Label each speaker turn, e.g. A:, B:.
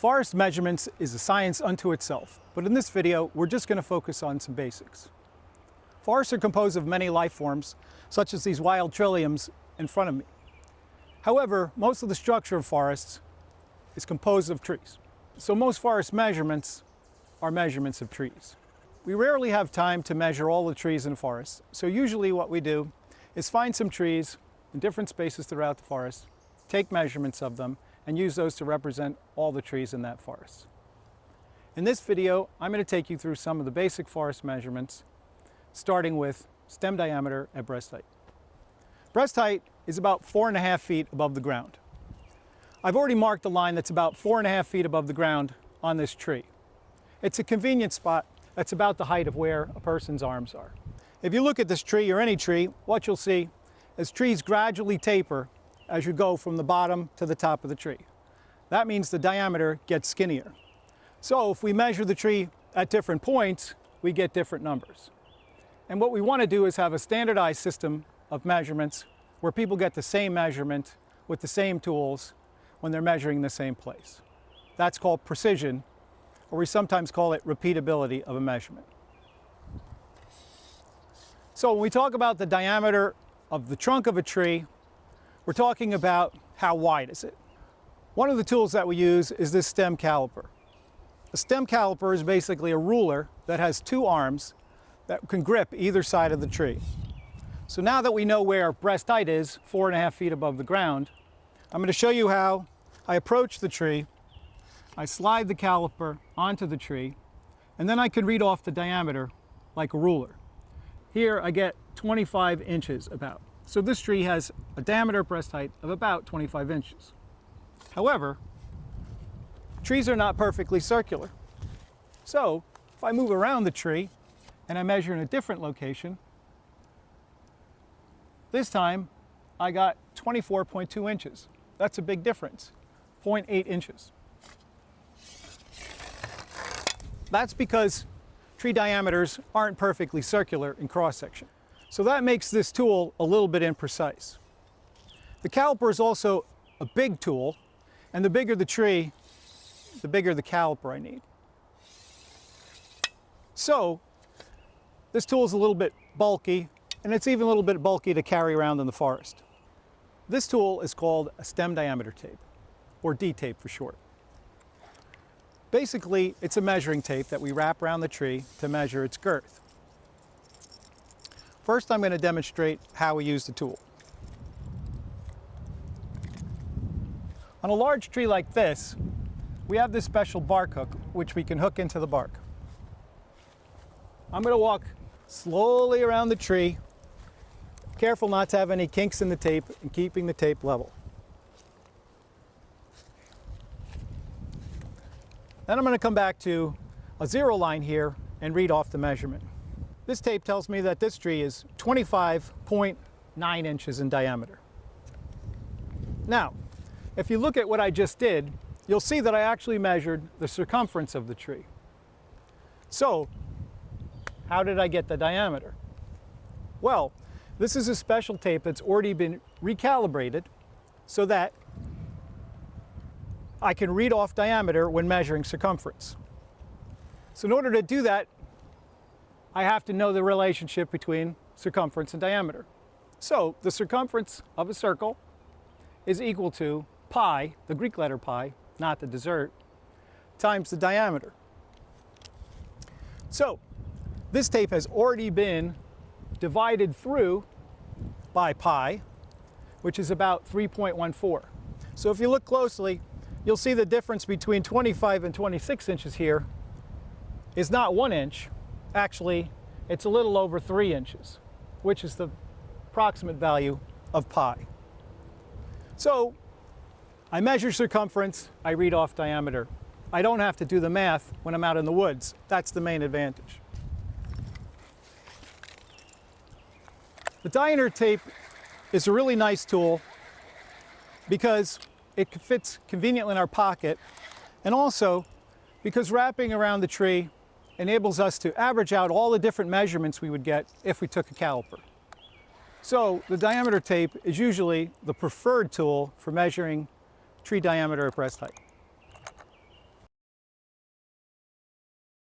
A: Forest measurements is a science unto itself, but in this video, we're just going to focus on some basics. Forests are composed of many life forms, such as these wild trilliums in front of me. However, most of the structure of forests is composed of trees. So most forest measurements are measurements of trees. We rarely have time to measure all the trees in forests, so usually what we do is find some trees in different spaces throughout the forest, take measurements of them, and use those to represent all the trees in that forest. In this video, I'm going to take you through some of the basic forest measurements, starting with stem diameter at breast height. Breast height is about 4.5 feet above the ground. I've already marked a line that's about 4.5 feet above the ground on this tree. It's a convenient spot that's about the height of where a person's arms are. If you look at this tree or any tree, what you'll see is trees gradually taper as you go from the bottom to the top of the tree. That means the diameter gets skinnier. So if we measure the tree at different points, we get different numbers. And what we want to do is have a standardized system of measurements where people get the same measurement with the same tools when they're measuring the same place. That's called precision, or we sometimes call it repeatability of a measurement. So when we talk about the diameter of the trunk of a tree, we're talking about how wide is it. One of the tools that we use is this stem caliper. A stem caliper is basically a ruler that has two arms that can grip either side of the tree. So now that we know where breast height is, 4.5 feet above the ground, I'm going to show you how I approach the tree. I slide the caliper onto the tree, and then I can read off the diameter like a ruler. Here I get 25 inches about. So this tree has a diameter breast height of about 25 inches. However, trees are not perfectly circular. So if I move around the tree and I measure in a different location, this time I got 24.2 inches. That's a big difference, 0.8 inches. That's because tree diameters aren't perfectly circular in cross-section. So that makes this tool a little bit imprecise. The caliper is also a big tool, and the bigger the tree, the bigger the caliper I need. So this tool is a little bit bulky, and it's even a little bit bulky to carry around in the forest. This tool is called a stem diameter tape, or DTape for short. Basically, it's a measuring tape that we wrap around the tree to measure its girth. First, I'm going to demonstrate how we use the tool. On a large tree like this, we have this special bark hook which we can hook into the bark. I'm going to walk slowly around the tree, careful not to have any kinks in the tape and keeping the tape level. Then I'm going to come back to a zero line here and read off the measurement. This tape tells me that this tree is 25.9 inches in diameter. Now, if you look at what I just did, you'll see that I actually measured the circumference of the tree. So, how did I get the diameter? Well, this is a special tape that's already been recalibrated so that I can read off diameter when measuring circumference. So in order to do that, I have to know the relationship between circumference and diameter. So the circumference of a circle is equal to pi, the Greek letter pi, not the dessert, times the diameter. So this tape has already been divided through by pi, which is about 3.14. So if you look closely, you'll see the difference between 25 and 26 inches here is not 1 inch. Actually, it's a little over 3 inches, which is the approximate value of pi. So I measure circumference, I read off diameter. I don't have to do the math when I'm out in the woods. That's the main advantage. The diameter tape is a really nice tool because it fits conveniently in our pocket, and also because wrapping around the tree enables us to average out all the different measurements we would get if we took a caliper. So the diameter tape is usually the preferred tool for measuring tree diameter at breast height.